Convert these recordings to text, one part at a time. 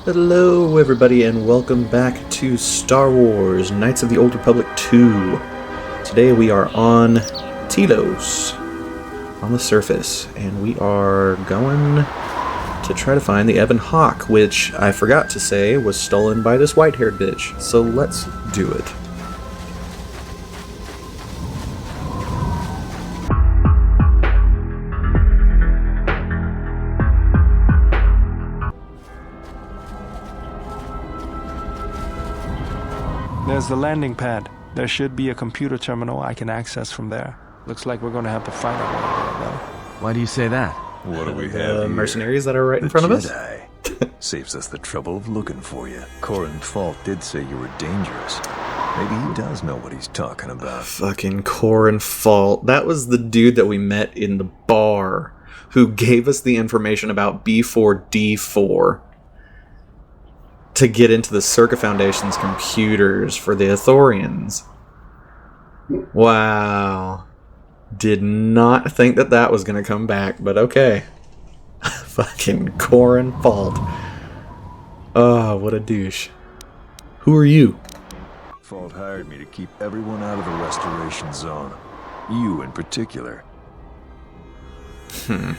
Hello everybody and welcome back to Star Wars Knights of the Old Republic 2. Today we are on Telos, on the surface, and we are going to try to find the Ebon Hawk, which I forgot to say was stolen by this white-haired bitch. So let's do it. There's the landing pad. There should be a computer terminal I can access from there. Looks like we're going to have to fight our way there, though. Why do you say that? What do we have here? Mercenaries that are right in front of us? Jedi. Saves us the trouble of looking for you. Corin Fault did say you were dangerous. Maybe he does know what he's talking about. Fucking Corin Fault. That was the dude that we met in the bar who gave us the information about B4D4 to get into the Circa Foundation's computers for the Ithorians. Wow. Did not think that that was going to come back, but okay. Fucking Corin Fault. Oh, what a douche. Who are you? Fault hired me to keep everyone out of the restoration zone. You in particular. You've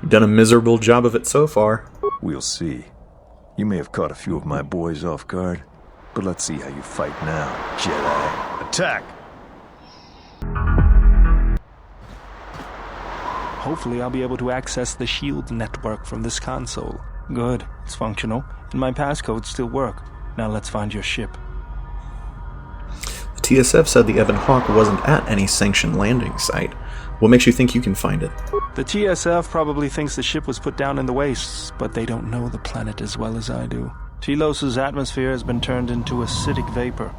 done a miserable job of it so far. We'll see. You may have caught a few of my boys off guard, but let's see how you fight now, Jedi. Attack! Hopefully I'll be able to access the shield network from this console. Good, it's functional, and my passcodes still work. Now let's find your ship. The TSF said the Ebon Hawk wasn't at any sanctioned landing site. What makes you think you can find it? The TSF probably thinks the ship was put down in the wastes, but they don't know the planet as well as I do. Telos' atmosphere has been turned into acidic vapor.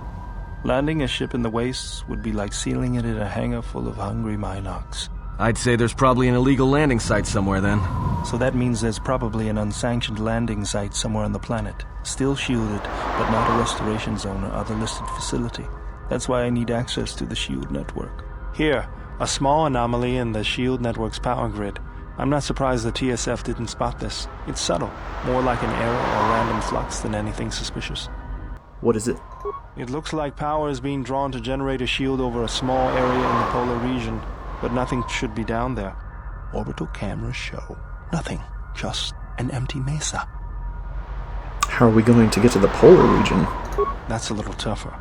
Landing a ship in the wastes would be like sealing it in a hangar full of hungry Minocs. I'd say there's probably an illegal landing site somewhere then. So that means there's probably an unsanctioned landing site somewhere on the planet, still shielded, but not a restoration zone or other listed facility. That's why I need access to the shield network. Here, a small anomaly in the shield network's power grid. I'm not surprised the TSF didn't spot this. It's subtle, more like an error or random flux than anything suspicious. What is it? It looks like power is being drawn to generate a shield over a small area in the polar region, but nothing should be down there. Orbital cameras show nothing, just an empty mesa. How are we going to get to the polar region? That's a little tougher.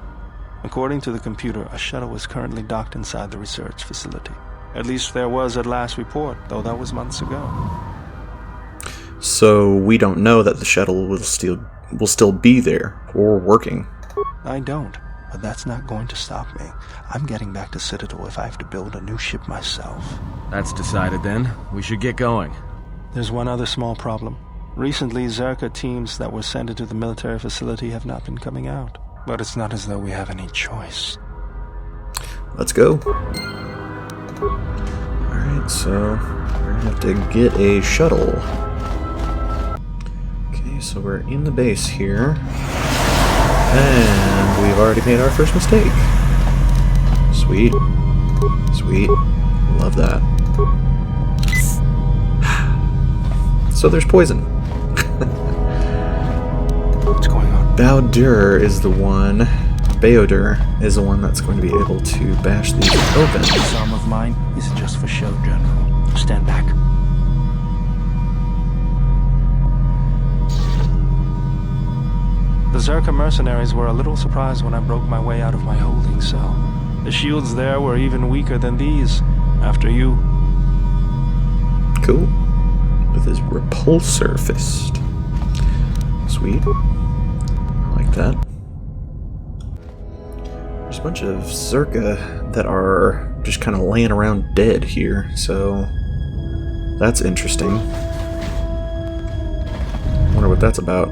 According to the computer, a shuttle is currently docked inside the research facility. At least there was at last report, though that was months ago. So we don't know that the shuttle will still be there or working. I don't, but that's not going to stop me. I'm getting back to Citadel if I have to build a new ship myself. That's decided then. We should get going. There's one other small problem. Recently, Zerka teams that were sent into the military facility have not been coming out. But it's not as though we have any choice. Let's go. Alright, so we're gonna have to get a shuttle. Okay, so we're in the base here. And we've already made our first mistake. Sweet. Sweet. Love that. So there's poison. What's going on? Baodur is the one that's going to be able to bash these open. This arm of mine is just for show, General. Stand back. The Zerka mercenaries were a little surprised when I broke my way out of my holding cell. The shields there were even weaker than these. After you. Cool. With his repulsor fist. Sweet. I like that. There's a bunch of Zerka that are just kind of laying around dead here, so that's interesting. Wonder what that's about.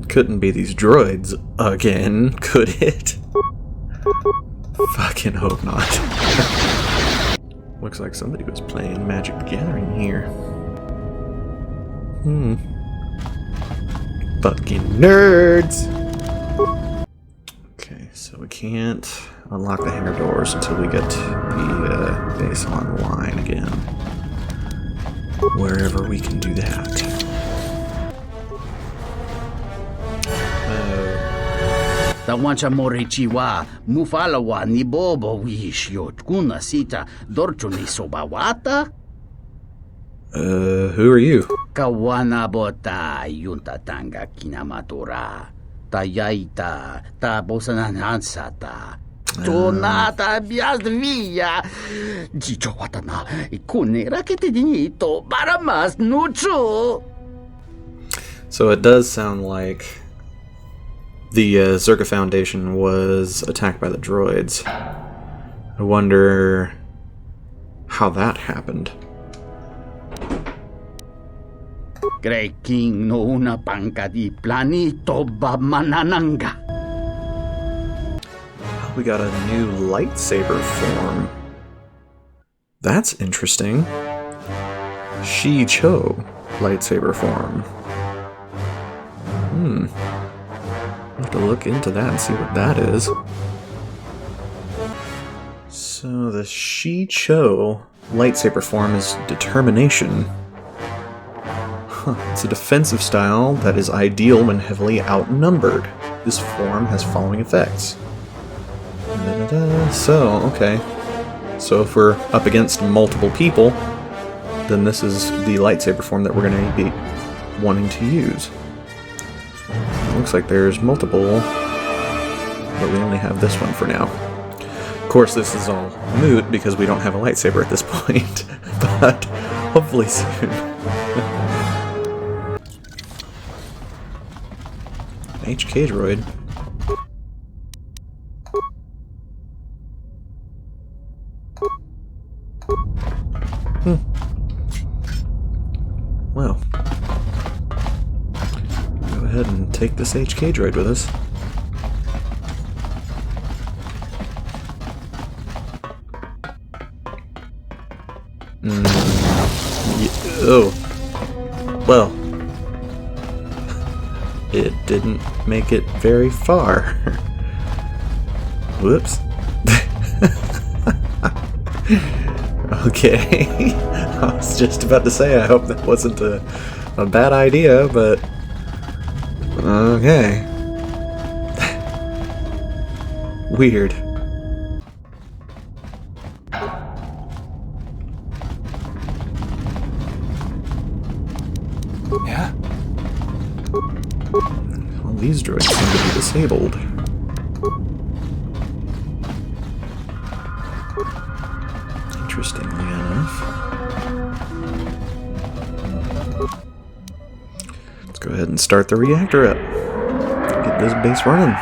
Couldn't be these droids again, could it? Fucking hope not. Looks like somebody was playing Magic the Gathering here. Fucking nerds! Okay, so we can't unlock the hangar doors until we get the base online again. Wherever we can do that. Tawancha morichiwa, mufalawa ni bobo wishyot kuna sita dorcho ni sobawata? Who are you? Kawana bota yunta tanga kinamatora. Tayaita, tabosananansata. Tonata biasvia. Jicho watana, kunera ketedinito, baramas nucho. So it does sound like the Zerka Foundation was attacked by the droids. I wonder how that happened. King no una panca di planito bamanananga. We got a new lightsaber form. That's interesting. Shi Cho lightsaber form. I'll have to look into that and see what that is. So the Shi Cho lightsaber form is Determination. It's a defensive style that is ideal when heavily outnumbered. This form has following effects. So, okay. So if we're up against multiple people, then this is the lightsaber form that we're going to be wanting to use. It looks like there's multiple, but we only have this one for now. Of course, this is all moot because we don't have a lightsaber at this point, but hopefully soon. HK droid. Well, go ahead and take this HK droid with us. Oh. Well. It didn't make it very far. Whoops. Okay. I was just about to say, I hope that wasn't a bad idea, but... Okay. Weird. Yeah? Well, these droids seem to be disabled. Interestingly enough. Let's go ahead and start the reactor up. Get this base running.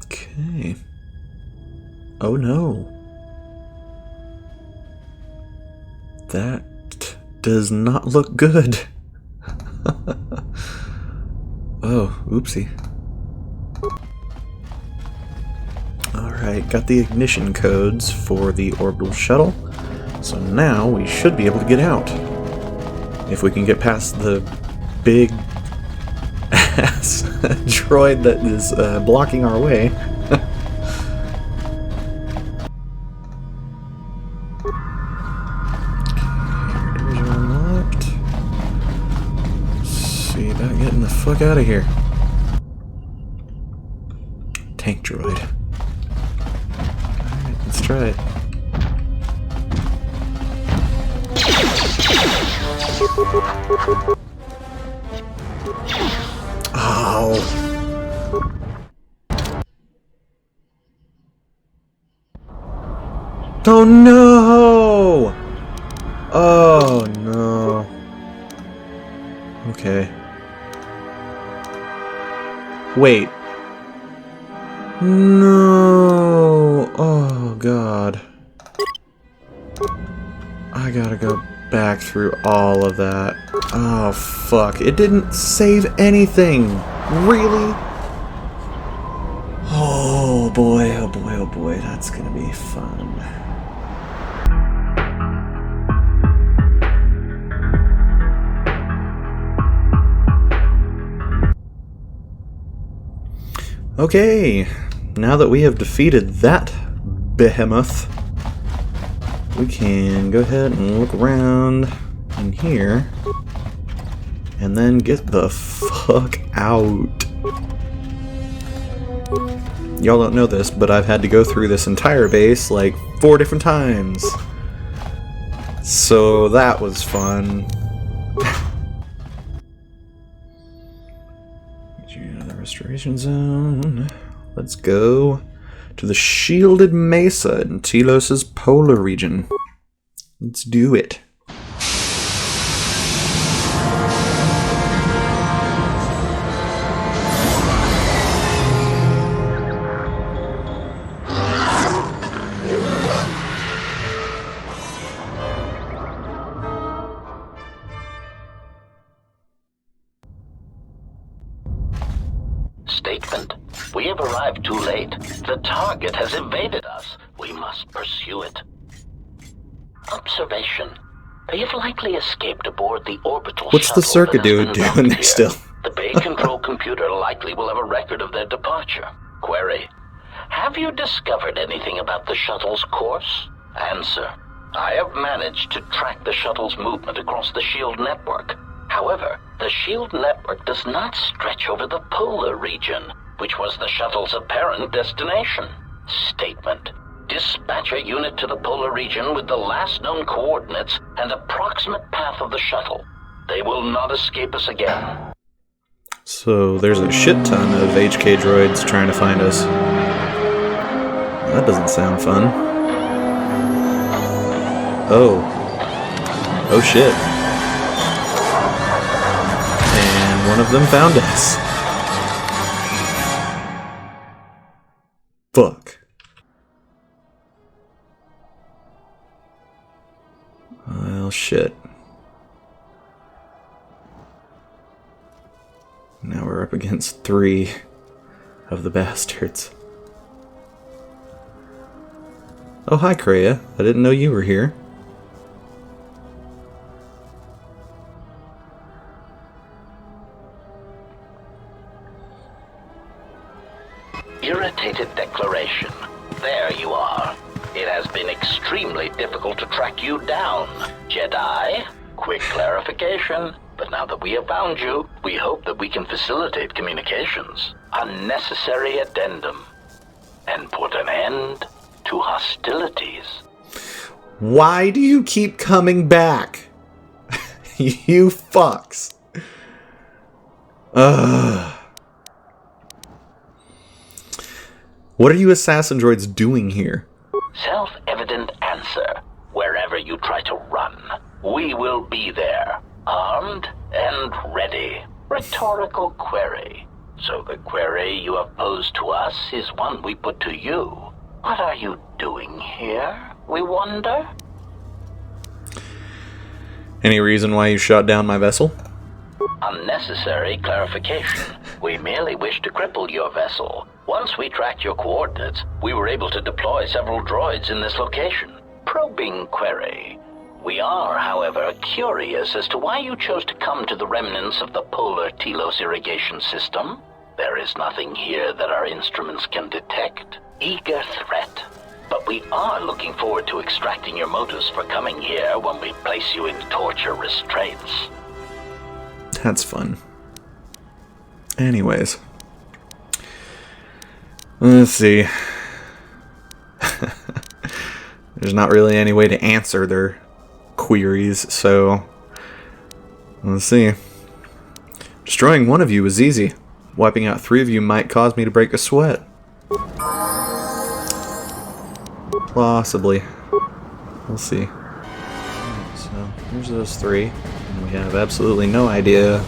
Okay. Oh no. That does not look good. Oh, oopsie. Alright, got the ignition codes for the orbital shuttle. So now we should be able to get out. If we can get past the big ass droid that is blocking our way. Doors are unlocked. See about getting the fuck out of here. Tank droid. Alright, let's try it. Oh. Oh no! Oh no. Okay. Wait. No. Oh god. I gotta go back through all of that. Oh fuck. It didn't save anything. Really? Oh boy, oh boy, oh boy. That's gonna be fun. Okay, now that we have defeated that behemoth, we can go ahead and look around in here and then get the fuck out. Y'all don't know this, but I've had to go through this entire base like 4 different times. So that was fun. Get you out of the restoration zone. Let's go to the shielded mesa in Telos' polar region. Let's do it. Statement. We have arrived too late. The target has evaded us. We must pursue it. Observation. They have likely escaped aboard the orbital What's shuttle the circuit that has dude been doing docked there here. still? The bay control computer likely will have a record of their departure. Query. Have you discovered anything about the shuttle's course? Answer. I have managed to track the shuttle's movement across the SHIELD network. However, the SHIELD network does not stretch over the polar region, which was the shuttle's apparent destination. Statement. Dispatch a unit to the polar region with the last known coordinates and approximate path of the shuttle. They will not escape us again. So there's a shit ton of HK droids trying to find us. That doesn't sound fun. Oh. Oh shit. And one of them found us. Fuck. Well, shit. Now we're up against 3 of the bastards. Oh, hi, Kreia. I didn't know you were here. Irritated declaration. There you are. It has been extremely difficult to track you down, Jedi. Quick clarification. But now that we have found you, we hope that we can facilitate communications. Unnecessary addendum. And put an end to hostilities. Why do you keep coming back? You fucks. Ugh. What are you assassin droids doing here? Self-evident answer. Wherever you try to run, we will be there, armed and ready. Rhetorical query. So the query you have posed to us is one we put to you. What are you doing here, we wonder? Any reason why you shot down my vessel? Unnecessary clarification. We merely wish to cripple your vessel. Once we tracked your coordinates, we were able to deploy several droids in this location. Probing query. We are, however, curious as to why you chose to come to the remnants of the polar Telos irrigation system. There is nothing here that our instruments can detect. Eager threat. But we are looking forward to extracting your motives for coming here when we place you in torture restraints. That's fun. Anyways. Let's see. There's not really any way to answer their queries, so let's see. Destroying one of you is easy. Wiping out 3 of you might cause me to break a sweat. Possibly. We'll see. So, here's those 3. And we have absolutely no idea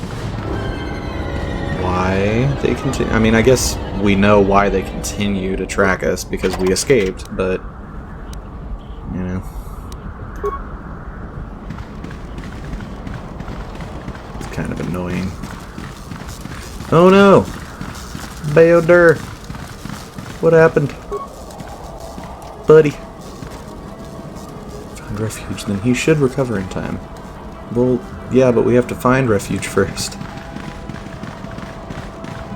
why they continue. I mean, I guess we know why they continue to track us because we escaped, but you know. It's kind of annoying. Oh no! Bayodur! What happened? Buddy. Found refuge, then he should recover in time. Well, yeah, but we have to find refuge first.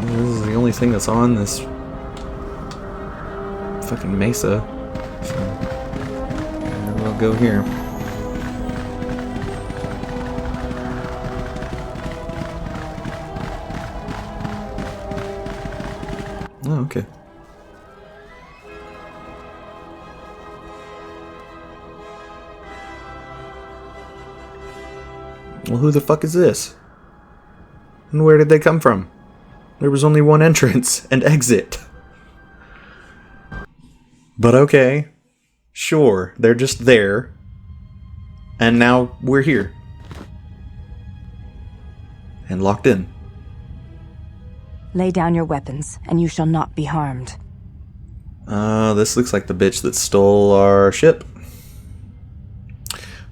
This is the only thing that's on this fucking mesa. So, go here. Oh, okay. Well, who the fuck is this? And where did they come from? There was only one entrance and exit. But okay. Sure, they're just there. And now we're here. And locked in. Lay down your weapons, and you shall not be harmed. This looks like the bitch that stole our ship.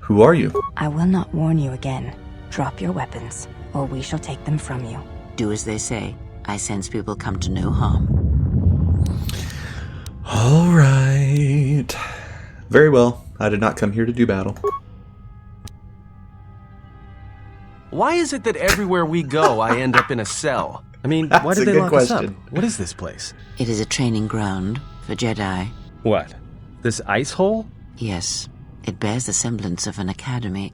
Who are you? I will not warn you again. Drop your weapons, or we shall take them from you. Do as they say. I sense people come to no harm. Alright. Very well. I did not come here to do battle. Why is it that everywhere we go, I end up in a cell? I mean, That's why did a they good lock us question. up? What is this place? It is a training ground for Jedi. What? This ice hole? Yes, it bears the semblance of an academy.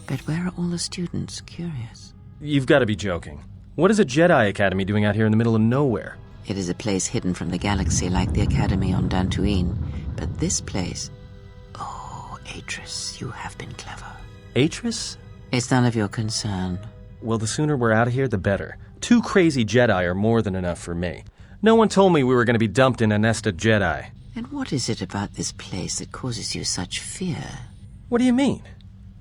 But where are all the students? Curious. You've got to be joking. What is a Jedi Academy doing out here in the middle of nowhere? It is a place hidden from the galaxy like the academy on Dantooine. But this place... Oh, Atris, you have been clever. Atris? It's none of your concern. Well, the sooner we're out of here, the better. 2 crazy Jedi are more than enough for me. No one told me we were going to be dumped in a nest of Jedi. And what is it about this place that causes you such fear? What do you mean?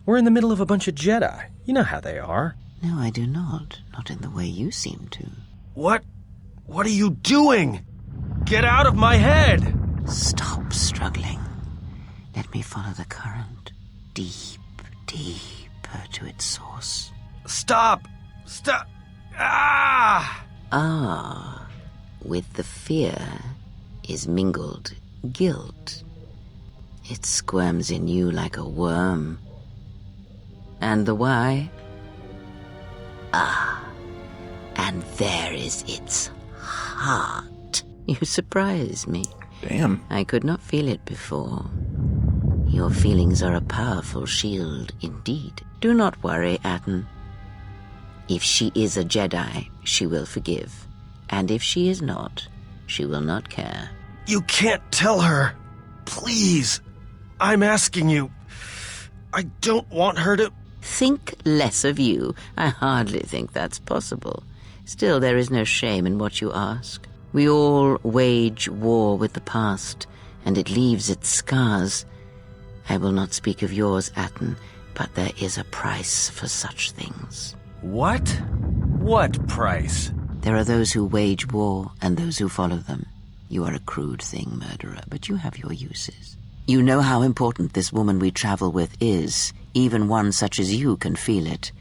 We're in the middle of a bunch of Jedi. You know how they are. No, I do not. Not in the way you seem to. What? What are you doing? Get out of my head! Stop struggling. Let me follow the current. Deep, deeper to its source. Stop! Stop! Ah! Ah, with the fear is mingled guilt. It squirms in you like a worm. And the why? Ah, and there is its heart. You surprise me. Damn. I could not feel it before. Your feelings are a powerful shield indeed. Do not worry, Atten. If she is a Jedi, she will forgive. And if she is not, she will not care. You can't tell her. Please. I'm asking you. I don't want her to... Think less of you. I hardly think that's possible. Still, there is no shame in what you ask. We all wage war with the past, and it leaves its scars. I will not speak of yours, Atten, but there is a price for such things. What? What price? There are those who wage war and those who follow them. You are a crude thing, murderer, but you have your uses. You know how important this woman we travel with is. Even one such as you can feel it.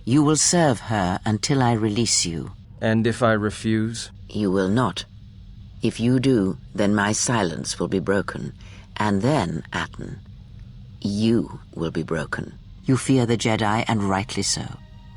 You will serve her until I release you. And if I refuse? You will not. If you do, then my silence will be broken. And then, Atten, you will be broken. You fear the Jedi, and rightly so.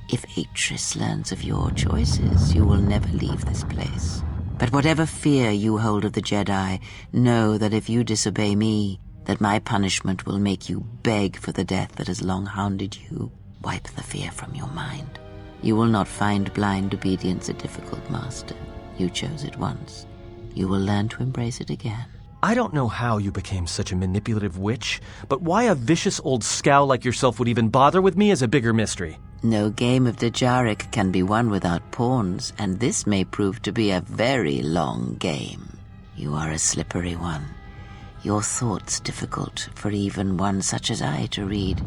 If Atris learns of your choices, you will never leave this place. But whatever fear you hold of the Jedi, know that if you disobey me, that my punishment will make you beg for the death that has long hounded you. Wipe the fear from your mind. You will not find blind obedience a difficult master. You chose it once. You will learn to embrace it again. I don't know how you became such a manipulative witch, but why a vicious old scowl like yourself would even bother with me is a bigger mystery. No game of Dejaric can be won without pawns, and this may prove to be a very long game. You are a slippery one. Your thoughts difficult for even one such as I to read.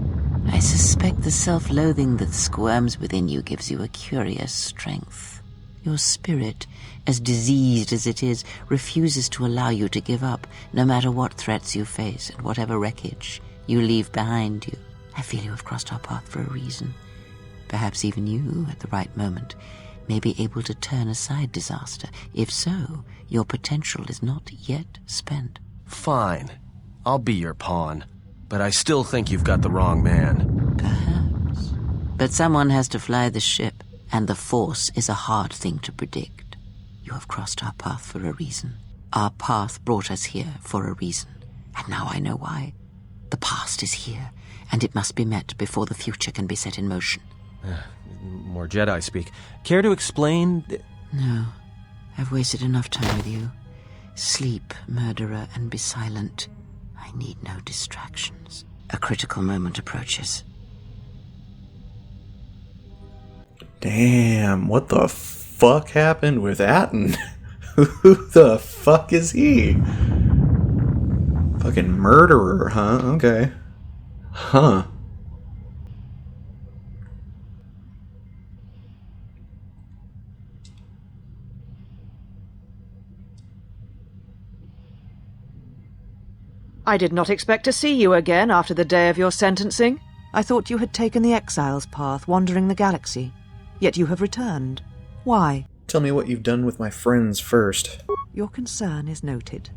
I suspect the self-loathing that squirms within you gives you a curious strength. Your spirit, as diseased as it is, refuses to allow you to give up, no matter what threats you face and whatever wreckage you leave behind you. I feel you have crossed our path for a reason. Perhaps even you, at the right moment, may be able to turn aside disaster. If so, your potential is not yet spent. Fine. I'll be your pawn. But I still think you've got the wrong man. Perhaps. But someone has to fly the ship, and the Force is a hard thing to predict. You have crossed our path for a reason. Our path brought us here for a reason, and now I know why. The past is here, and it must be met before the future can be set in motion. More Jedi speak. Care to explain? No. I've wasted enough time with you. Sleep, murderer, and be silent. I need no distractions. A critical moment approaches. Damn, what the fuck happened with Atten? Who the fuck is he? Fucking murderer, huh? Okay. Huh. I did not expect to see you again after the day of your sentencing. I thought you had taken the exile's path, wandering the galaxy. Yet you have returned. Why? Tell me what you've done with my friends first. Your concern is noted.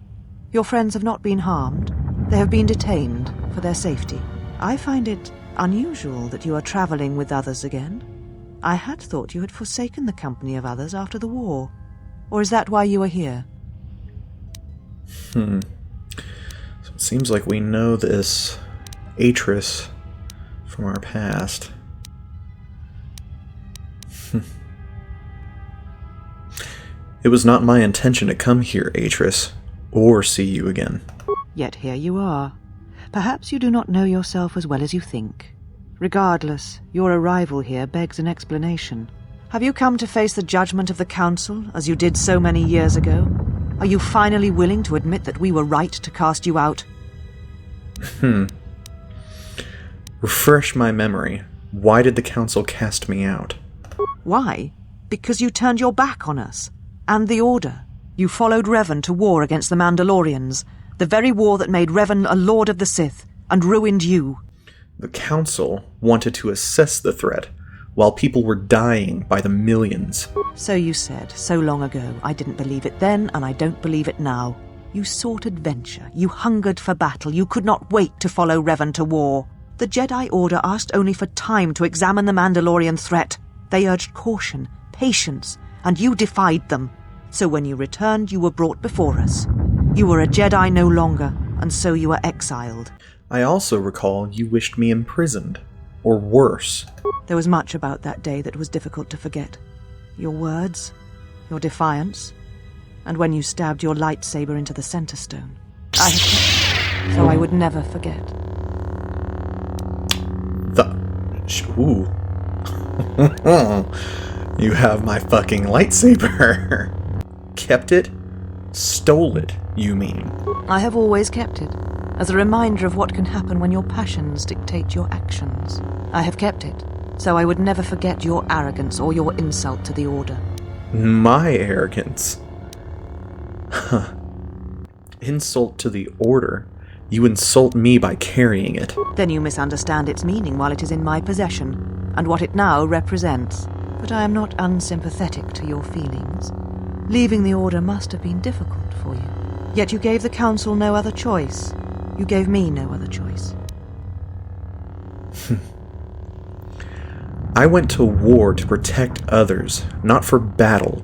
Your friends have not been harmed. They have been detained for their safety. I find it unusual that you are traveling with others again. I had thought you had forsaken the company of others after the war. Or is that why you are here? So it seems like we know this Atris from our past. It was not my intention to come here, Atris, or see you again. Yet here you are. Perhaps you do not know yourself as well as you think. Regardless, your arrival here begs an explanation. Have you come to face the judgment of the Council, as you did so many years ago? Are you finally willing to admit that we were right to cast you out? Refresh my memory. Why did the Council cast me out? Why? Because you turned your back on us. And the Order. You followed Revan to war against the Mandalorians, the very war that made Revan a Lord of the Sith, and ruined you. The Council wanted to assess the threat, while people were dying by the millions. So you said, so long ago. I didn't believe it then, and I don't believe it now. You sought adventure. You hungered for battle. You could not wait to follow Revan to war. The Jedi Order asked only for time to examine the Mandalorian threat. They urged caution, patience, and you defied them. So when you returned, you were brought before us. You were a Jedi no longer, and so you were exiled. I also recall you wished me imprisoned, or worse. There was much about that day that was difficult to forget. Your words, your defiance, and when you stabbed your lightsaber into the center stone. I had kept it, so I would never forget. Ooh. You have my fucking lightsaber. Kept it? Stole it, you mean? I have always kept it, as a reminder of what can happen when your passions dictate your actions. I have kept it, so I would never forget your arrogance or your insult to the Order. My arrogance? Huh. Insult to the Order? You insult me by carrying it. Then you misunderstand its meaning while it is in my possession, and what it now represents. But I am not unsympathetic to your feelings. Leaving the Order must have been difficult for you. Yet you gave the Council no other choice. You gave me no other choice. I went to war to protect others, not for battle.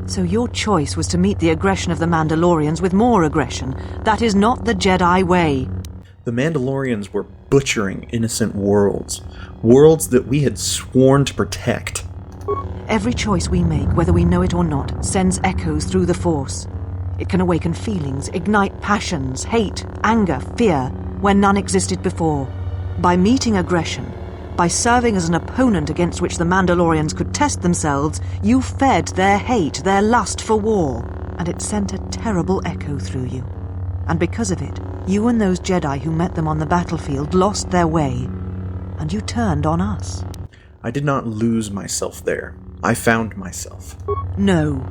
So your choice was to meet the aggression of the Mandalorians with more aggression. That is not the Jedi way. The Mandalorians were butchering innocent worlds. Worlds that we had sworn to protect. Every choice we make, whether we know it or not, sends echoes through the Force. It can awaken feelings, ignite passions, hate, anger, fear, where none existed before. By meeting aggression, by serving as an opponent against which the Mandalorians could test themselves, you fed their hate, their lust for war, and it sent a terrible echo through you. And because of it, you and those Jedi who met them on the battlefield lost their way, and you turned on us. I did not lose myself there. I found myself. No,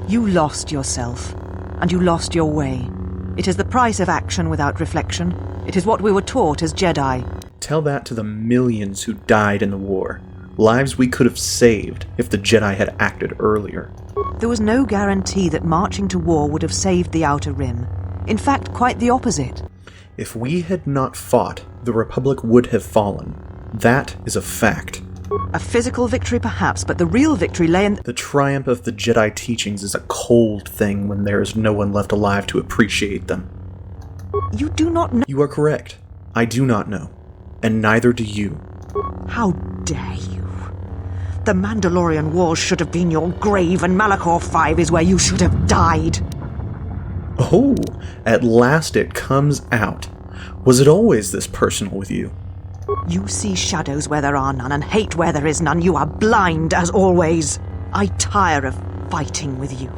you lost yourself, and you lost your way. It is the price of action without reflection. It is what we were taught as Jedi. Tell that to the millions who died in the war. Lives we could have saved if the Jedi had acted earlier. There was no guarantee that marching to war would have saved the Outer Rim. In fact, quite the opposite. If we had not fought, the Republic would have fallen. That is a fact. A physical victory perhaps, but the real victory lay in... The triumph of the Jedi teachings is a cold thing when there is no one left alive to appreciate them. You do not know. You are correct. I do not know. And neither do you. How dare you? The Mandalorian Wars should have been your grave, and Malachor 5 is where you should have died. Oh, at last it comes out. Was it always this personal with you? You see shadows where there are none, and hate where there is none. You are blind, as always. I tire of fighting with you.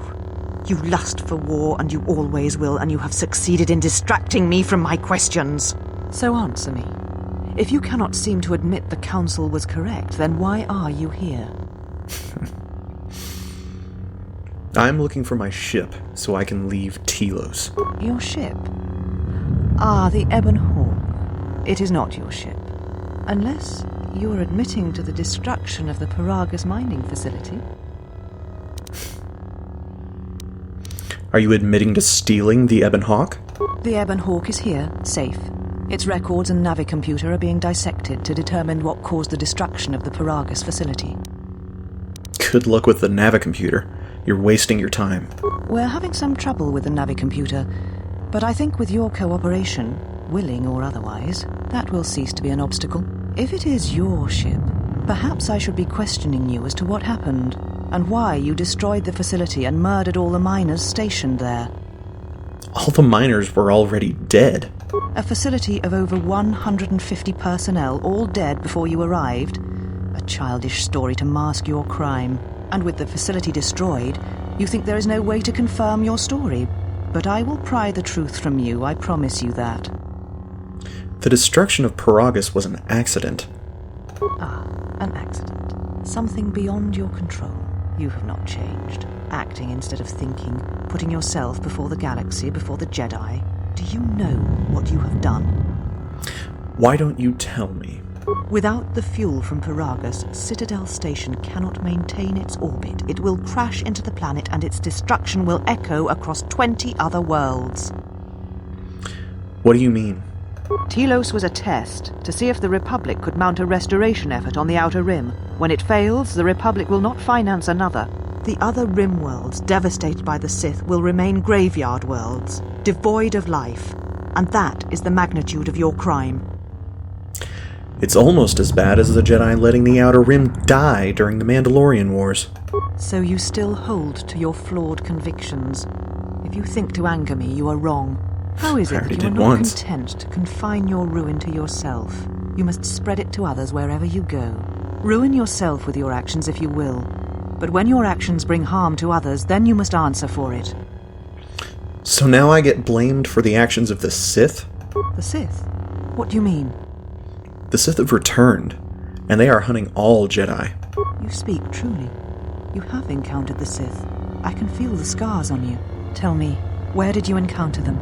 You lust for war, and you always will, and you have succeeded in distracting me from my questions. So answer me. If you cannot seem to admit the Council was correct, then why are you here? I'm looking for my ship, so I can leave Telos. Your ship? Ah, the Ebon Hawk. It is not your ship. Unless you are admitting to the destruction of the Paragus mining facility. Are you admitting to stealing the Ebon Hawk? The Ebon Hawk is here, safe. Its records and navicomputer are being dissected to determine what caused the destruction of the Paragus facility. Good luck with the navicomputer. You're wasting your time. We're having some trouble with the navicomputer, but I think with your cooperation, willing or otherwise, that will cease to be an obstacle. If it is your ship, perhaps I should be questioning you as to what happened, and why you destroyed the facility and murdered all the miners stationed there. All the miners were already dead. A facility of over 150 personnel, all dead before you arrived. A childish story to mask your crime. And with the facility destroyed, you think there is no way to confirm your story. But I will pry the truth from you, I promise you that. The destruction of Paragus was an accident. Ah, an accident. Something beyond your control. You have not changed. Acting instead of thinking, putting yourself before the galaxy, before the Jedi. Do you know what you have done? Why don't you tell me? Without the fuel from Paragus, Citadel Station cannot maintain its orbit. It will crash into the planet, and its destruction will echo across 20 other worlds. What do you mean? Telos was a test to see if the Republic could mount a restoration effort on the Outer Rim. When it fails, the Republic will not finance another. The other Rim worlds, devastated by the Sith, will remain graveyard worlds, devoid of life. And that is the magnitude of your crime. It's almost as bad as the Jedi letting the Outer Rim die during the Mandalorian Wars. So you still hold to your flawed convictions. If you think to anger me, you are wrong. How is it that you are not content to confine your ruin to yourself? You must spread it to others wherever you go. Ruin yourself with your actions if you will. But when your actions bring harm to others, then you must answer for it. So now I get blamed for the actions of the Sith? The Sith? What do you mean? The Sith have returned, and they are hunting all Jedi. You speak truly. You have encountered the Sith. I can feel the scars on you. Tell me, where did you encounter them?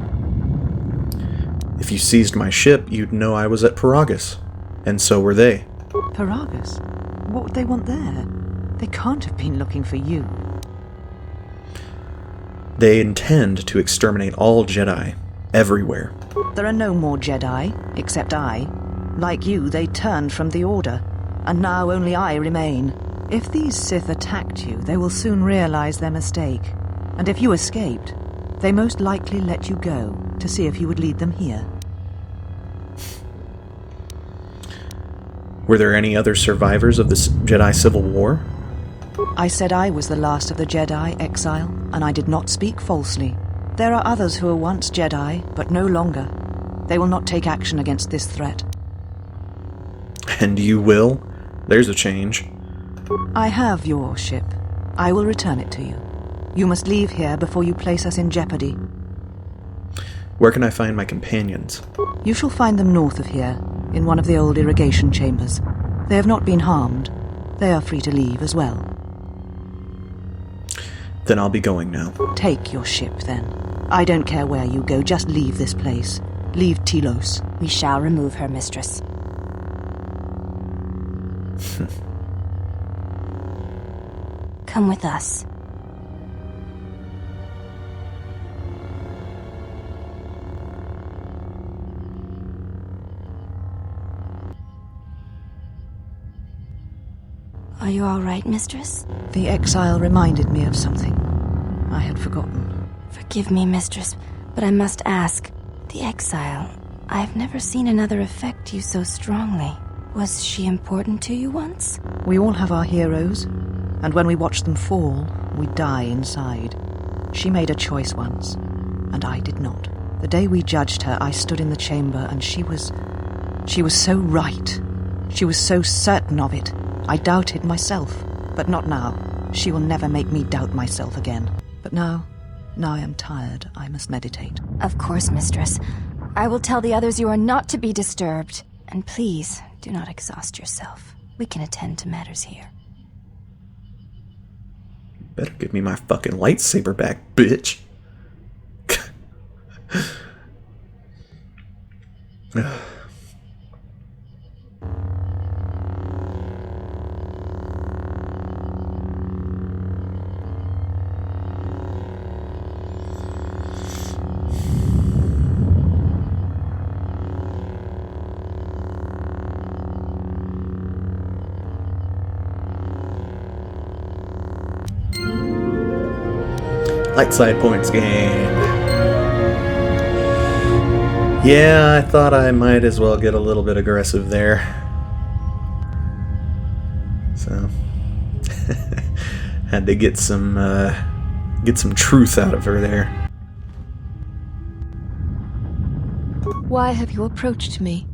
If you seized my ship, you'd know I was at Paragus. And so were they. Paragus? What would they want there? They can't have been looking for you. They intend to exterminate all Jedi, everywhere. There are no more Jedi, except I. Like you, they turned from the Order, and now only I remain. If these Sith attacked you, they will soon realize their mistake. And if you escaped, they most likely let you go to see if you would lead them here. Were there any other survivors of the Jedi Civil War? I said I was the last of the Jedi, Exile, and I did not speak falsely. There are others who were once Jedi, but no longer. They will not take action against this threat. And you will? There's a change. I have your ship. I will return it to you. You must leave here before you place us in jeopardy. Where can I find my companions? You shall find them north of here, in one of the old irrigation chambers. They have not been harmed. They are free to leave as well. Then I'll be going now. Take your ship, then. I don't care where you go, just leave this place. Leave Telos. We shall remove her, mistress. Come with us. Are you all right, mistress? The exile reminded me of something I had forgotten. Forgive me, mistress, but I must ask. The exile. I've never seen another affect you so strongly. Was she important to you once? We all have our heroes, and when we watch them fall, we die inside. She made a choice once, and I did not. The day we judged her, I stood in the chamber, and she was so right. She was so certain of it. I doubted myself, but not now. She will never make me doubt myself again. But now I am tired. I must meditate. Of course, mistress. I will tell the others you are not to be disturbed. And please, do not exhaust yourself. We can attend to matters here. Better give me my fucking lightsaber back, bitch. Light side points gained. Yeah, I thought I might as well get a little bit aggressive there. So had to get some truth out of her there. Why have you approached me?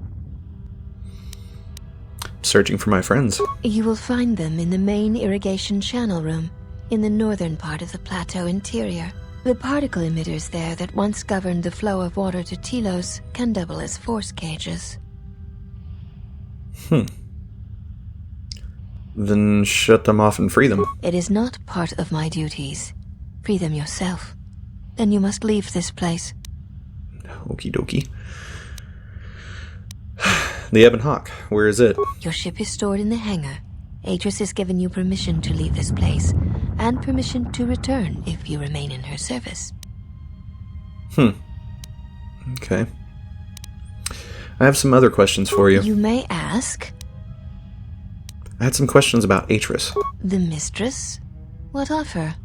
Searching for my friends. You will find them in the main irrigation channel room, in the northern part of the plateau interior. The particle emitters there that once governed the flow of water to Telos can double as force cages. Then shut them off and free them. It is not part of my duties. Free them yourself. Then you must leave this place. Okie dokie. The Ebon Hawk, where is it? Your ship is stored in the hangar. Atris has given you permission to leave this place, and permission to return if you remain in her service. Okay. I have some other questions for you. You may ask. I had some questions about Atris. The mistress? What of her?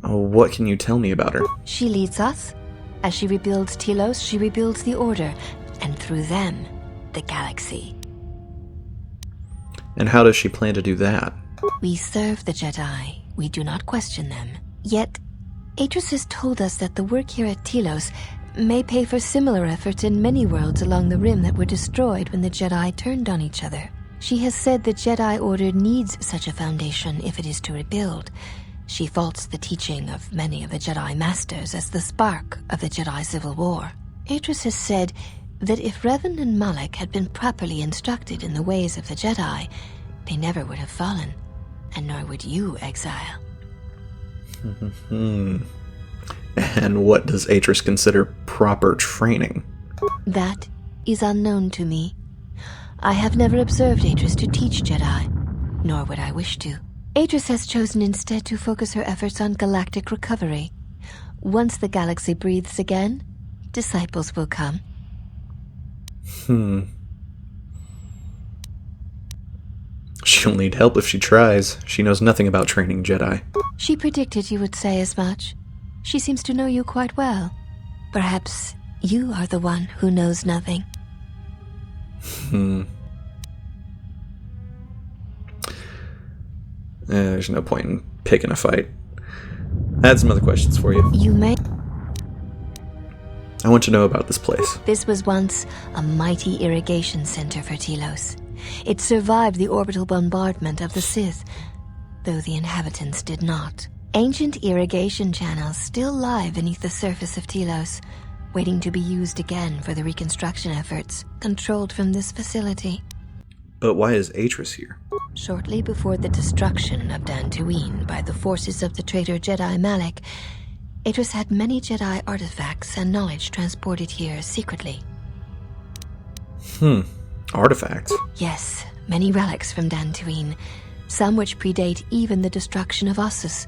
Oh, what can you tell me about her? She leads us. As she rebuilds Telos, she rebuilds the Order, and through them, the galaxy. And how does she plan to do that? We serve the Jedi. We do not question them. Yet, Atris has told us that the work here at Telos may pay for similar efforts in many worlds along the Rim that were destroyed when the Jedi turned on each other. She has said the Jedi Order needs such a foundation if it is to rebuild. She faults the teaching of many of the Jedi Masters as the spark of the Jedi Civil War. Atris has said that if Revan and Malak had been properly instructed in the ways of the Jedi, they never would have fallen, and nor would you, Exile. And what does Atris consider proper training? That is unknown to me. I have never observed Atris to teach Jedi, nor would I wish to. Atris has chosen instead to focus her efforts on galactic recovery. Once the galaxy breathes again, disciples will come. She'll need help if she tries. She knows nothing about training Jedi. She predicted you would say as much. She seems to know you quite well. Perhaps you are the one who knows nothing. There's no point in picking a fight. I had some other questions for you. You may... I want to know about this place. This was once a mighty irrigation center for Telos. It survived the orbital bombardment of the Sith, though the inhabitants did not. Ancient irrigation channels still lie beneath the surface of Telos, waiting to be used again for the reconstruction efforts controlled from this facility. But why is Atris here? Shortly before the destruction of Dantooine by the forces of the traitor Jedi Malak, Atris had many Jedi artifacts and knowledge transported here secretly. Artifacts? Yes, many relics from Dantooine, some which predate even the destruction of Ossus.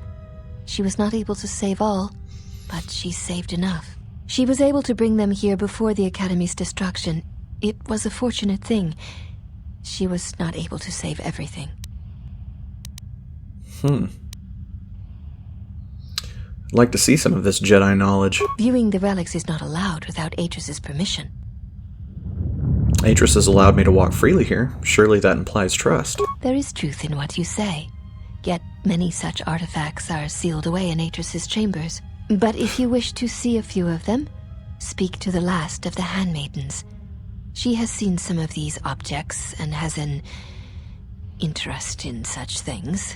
She was not able to save all, but she saved enough. She was able to bring them here before the Academy's destruction. It was a fortunate thing. She was not able to save everything. I'd like to see some of this Jedi knowledge. Viewing the relics is not allowed without Atrus's permission. Atrus has allowed me to walk freely here. Surely that implies trust. There is truth in what you say. Yet many such artifacts are sealed away in Atrus's chambers. But if you wish to see a few of them, speak to the last of the handmaidens. She has seen some of these objects and has an interest in such things.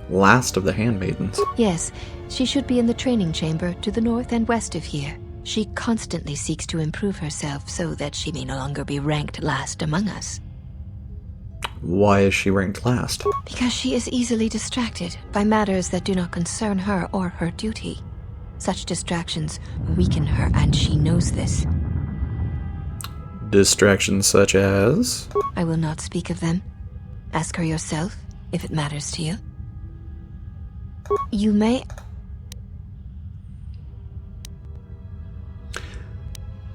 Last of the handmaidens? Yes, she should be in the training chamber to the north and west of here. She constantly seeks to improve herself so that she may no longer be ranked last among us. Why is she ranked last? Because she is easily distracted by matters that do not concern her or her duty. Such distractions weaken her, and she knows this. Distractions such as? I will not speak of them. Ask her yourself, if it matters to you. You may...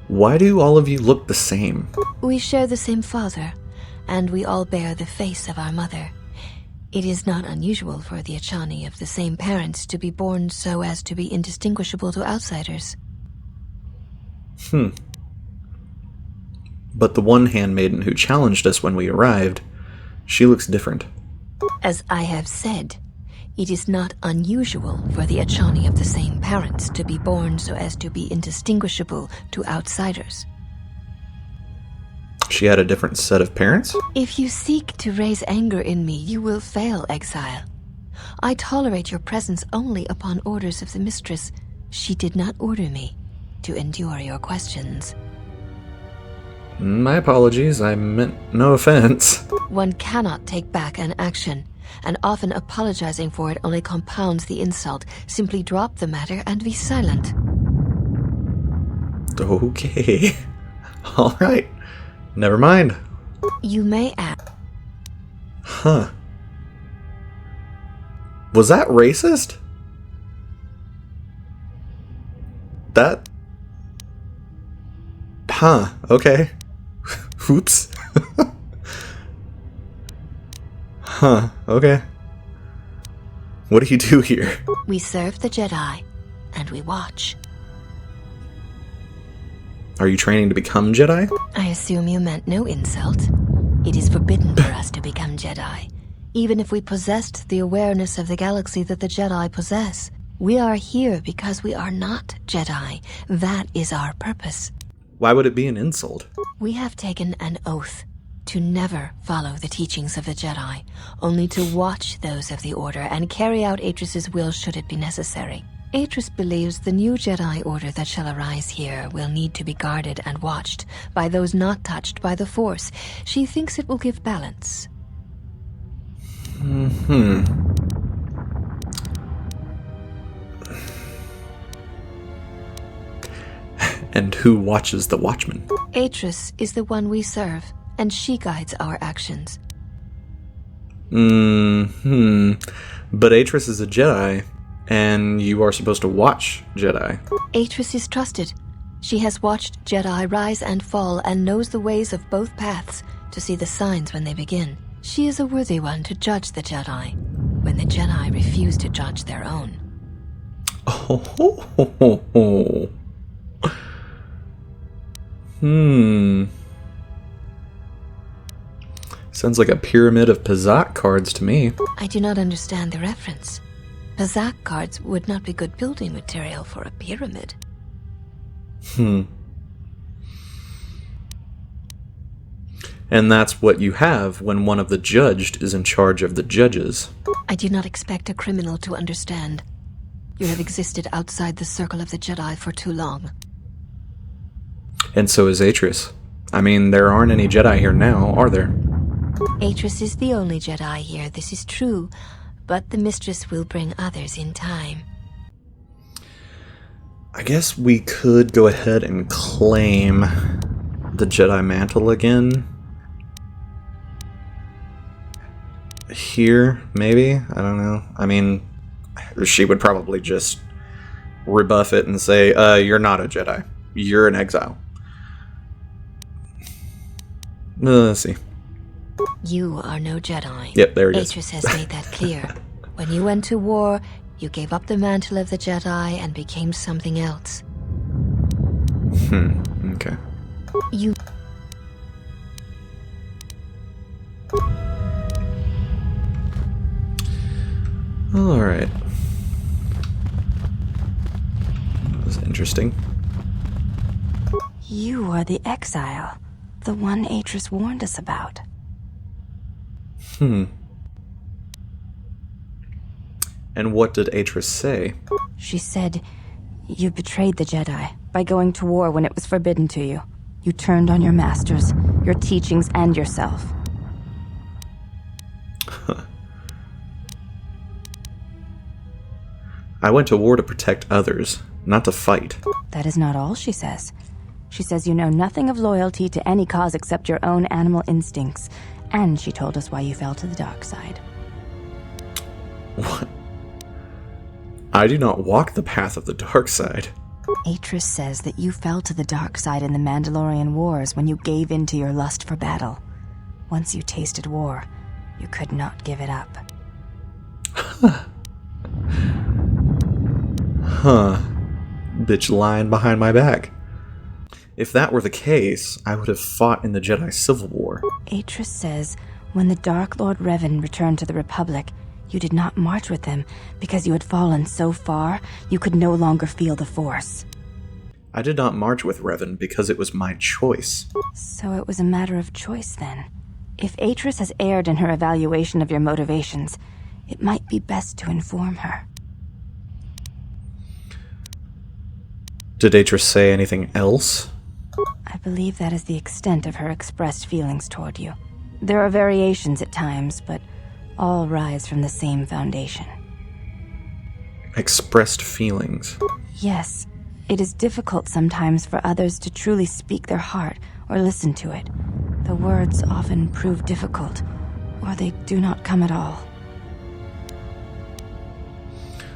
Why do all of you look the same? We share the same father, and we all bear the face of our mother. It is not unusual for the Achani of the same parents to be born so as to be indistinguishable to outsiders. But the one handmaiden who challenged us when we arrived, she looks different. As I have said, it is not unusual for the Achani of the same parents to be born so as to be indistinguishable to outsiders. She had a different set of parents? If you seek to raise anger in me, you will fail, Exile. I tolerate your presence only upon orders of the mistress. She did not order me to endure your questions. My apologies, I meant no offense. One cannot take back an action, and often apologizing for it only compounds the insult. Simply drop the matter and be silent. Okay. Alright. Never mind. You may ask. Huh. Was that racist? That... Huh, okay. Oops. Huh, okay. What do you do here? We serve the Jedi, and we watch. Are you training to become Jedi? I assume you meant no insult. It is forbidden for us to become Jedi. Even if we possessed the awareness of the galaxy that the Jedi possess, we are here because we are not Jedi. That is our purpose. Why would it be an insult? We have taken an oath to never follow the teachings of the Jedi, only to watch those of the Order and carry out Atrus's will should it be necessary. Atrus believes the new Jedi Order that shall arise here will need to be guarded and watched by those not touched by the Force. She thinks it will give balance. And who watches the Watchman? Atrus is the one we serve, and she guides our actions. But Atrus is a Jedi, and you are supposed to watch Jedi. Atrus is trusted. She has watched Jedi rise and fall and knows the ways of both paths to see the signs when they begin. She is a worthy one to judge the Jedi when the Jedi refuse to judge their own. Sounds like a pyramid of Pazak cards to me. I do not understand the reference. Pazak cards would not be good building material for a pyramid. And that's what you have when one of the judged is in charge of the judges. I do not expect a criminal to understand. You have existed outside the circle of the Jedi for too long. And so is Atrus. I mean, there aren't any Jedi here now, are there? Atrus is the only Jedi here, this is true, but the Mistress will bring others in time. I guess we could go ahead and claim the Jedi Mantle again. Here, maybe? I don't know. I mean, she would probably just rebuff it and say, you're not a Jedi. You're an exile. Let's see. You are no Jedi. Yep, there it is. Atrus has made that clear. When you went to war, You gave up the mantle of the Jedi and became something else. Okay. You... Alright. That was interesting. You are the exile, the one Atris warned us about. And what did Atris say? She said, you betrayed the Jedi by going to war when it was forbidden to you. You turned on your masters, your teachings, and yourself. I went to war to protect others, not to fight. That is not all she says. She says you know nothing of loyalty to any cause except your own animal instincts, and she told us why you fell to the dark side. What? I do not walk the path of the dark side. Atris says that you fell to the dark side in the Mandalorian Wars when you gave in to your lust for battle. Once you tasted war, you could not give it up. Bitch lying behind my back. If that were the case, I would have fought in the Jedi Civil War. Atris says when the Dark Lord Revan returned to the Republic, you did not march with him because you had fallen so far you could no longer feel the Force. I did not march with Revan because it was my choice. So it was a matter of choice then. If Atris has erred in her evaluation of your motivations, it might be best to inform her. Did Atris say anything else? I believe that is the extent of her expressed feelings toward you. There are variations at times, but all rise from the same foundation. Expressed feelings. Yes, it is difficult sometimes for others to truly speak their heart or listen to it. The words often prove difficult, or they do not come at all.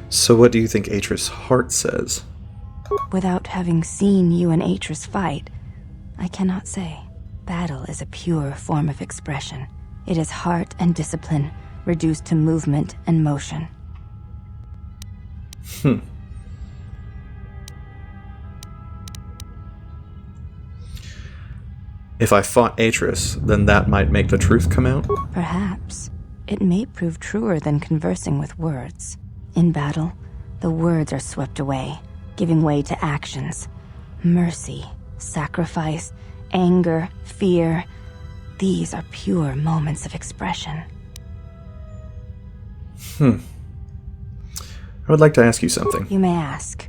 So what do you think Atris' heart says? Without having seen you and Atris fight, I cannot say. Battle is a pure form of expression. It is heart and discipline, reduced to movement and motion. If I fought Atris, then that might make the truth come out? Perhaps. It may prove truer than conversing with words. In battle, the words are swept away, giving way to actions. Mercy, sacrifice, anger, fear. These are pure moments of expression. I would like to ask you something. You may ask.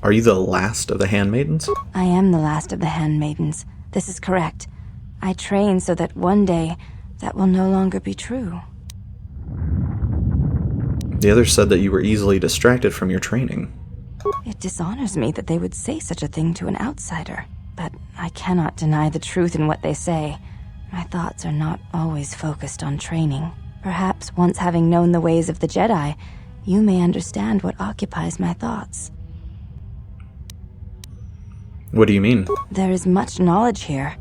Are you the last of the handmaidens? I am the last of the handmaidens. This is correct. I train so that one day that will no longer be true. The others said that you were easily distracted from your training. It dishonors me that they would say such a thing to an outsider, but I cannot deny the truth in what they say. My thoughts are not always focused on training. Perhaps once having known the ways of the Jedi, you may understand what occupies my thoughts. What do you mean? There is much knowledge here,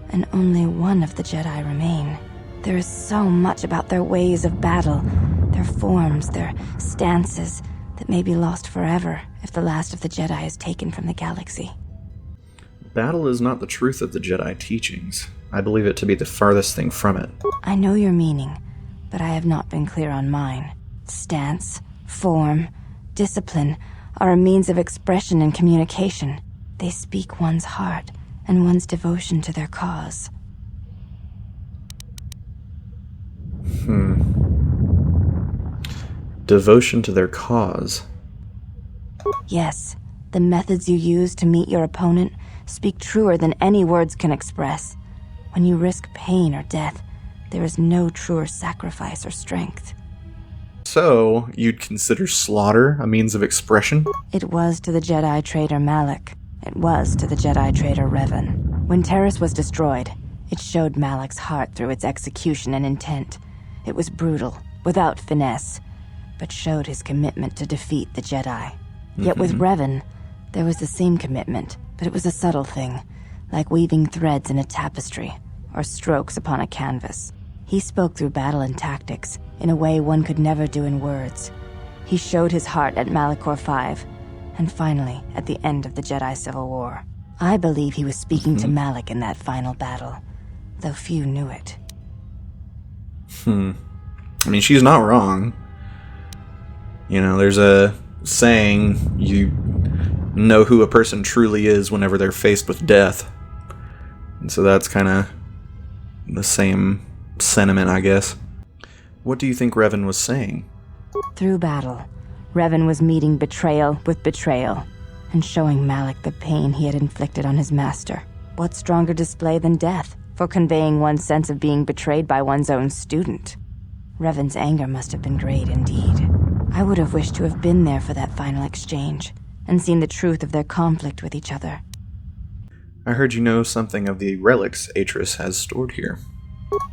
and only one of the Jedi remain. There is so much about their ways of battle, their forms, their stances, that may be lost forever if the last of the Jedi is taken from the galaxy. Battle is not the truth of the Jedi teachings. I believe it to be the farthest thing from it. I know your meaning, but I have not been clear on mine. Stance, form, discipline are a means of expression and communication. They speak one's heart and one's devotion to their cause. Devotion to their cause. Yes, the methods you use to meet your opponent speak truer than any words can express. When you risk pain or death, there is no truer sacrifice or strength. So, you'd consider slaughter a means of expression? It was to the Jedi traitor Malak. It was to the Jedi traitor Revan. When Terrace was destroyed, it showed Malak's heart through its execution and intent. It was brutal, without finesse, but showed his commitment to defeat the Jedi. Yet with Revan, there was the same commitment, but it was a subtle thing, like weaving threads in a tapestry, or strokes upon a canvas. He spoke through battle and tactics, in a way one could never do in words. He showed his heart at Malachor V, and finally, at the end of the Jedi Civil War. I believe he was speaking to Malak in that final battle, though few knew it. I mean, she's not wrong. You know, there's a saying, you know who a person truly is whenever they're faced with death. And so that's kind of the same sentiment, I guess. What do you think Revan was saying? Through battle, Revan was meeting betrayal with betrayal, and showing Malak the pain he had inflicted on his master. What stronger display than death for conveying one's sense of being betrayed by one's own student? Revan's anger must have been great indeed. I would have wished to have been there for that final exchange, and seen the truth of their conflict with each other. I heard you know something of the relics Atris has stored here.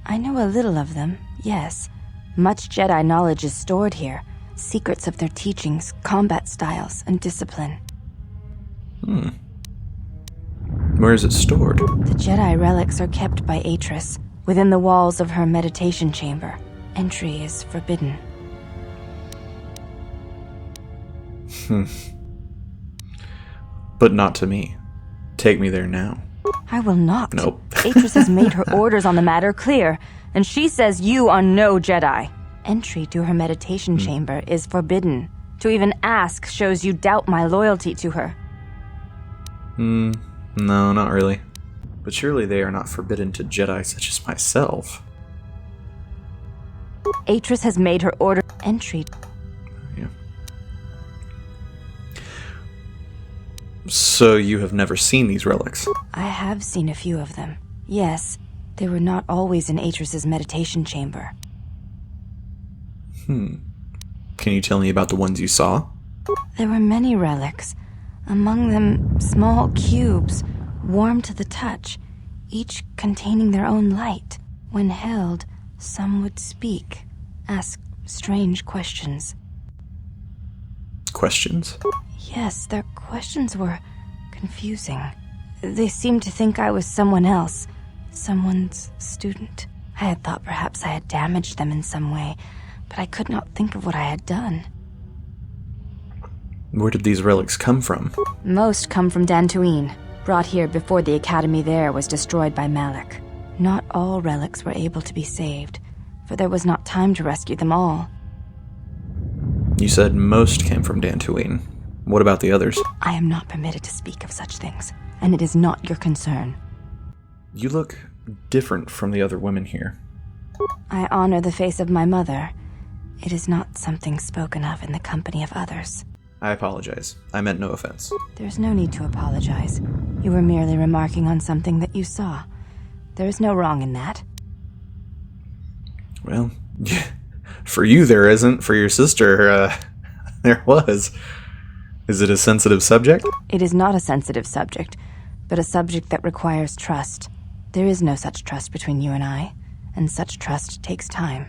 I know a little of them, yes. Much Jedi knowledge is stored here. Secrets of their teachings, combat styles, and discipline. Where is it stored? The Jedi relics are kept by Atris, within the walls of her meditation chamber. Entry is forbidden. But not to me. Take me there now. I will not. Nope. Atris has made her orders on the matter clear, and she says you are no Jedi. Entry to her meditation chamber is forbidden. To even ask shows you doubt my loyalty to her. No, not really. But surely they are not forbidden to Jedi such as myself. Atris has made her order entry. Yeah. So you have never seen these relics? I have seen a few of them. Yes, they were not always in Atris's meditation chamber. Can you tell me about the ones you saw? There were many relics. Among them, small cubes, warm to the touch, each containing their own light. When held, some would speak, ask strange questions. Questions? Yes, their questions were confusing. They seemed to think I was someone else, someone's student. I had thought perhaps I had damaged them in some way, but I could not think of what I had done. Where did these relics come from? Most come from Dantooine, brought here before the academy there was destroyed by Malak. Not all relics were able to be saved, for there was not time to rescue them all. You said most came from Dantooine. What about the others? I am not permitted to speak of such things, and it is not your concern. You look different from the other women here. I honor the face of my mother. It is not something spoken of in the company of others. I apologize. I meant no offense. There's no need to apologize. You were merely remarking on something that you saw. There is no wrong in that. Well, for you there isn't. For your sister, there was. Is it a sensitive subject? It is not a sensitive subject, but a subject that requires trust. There is no such trust between you and such trust takes time.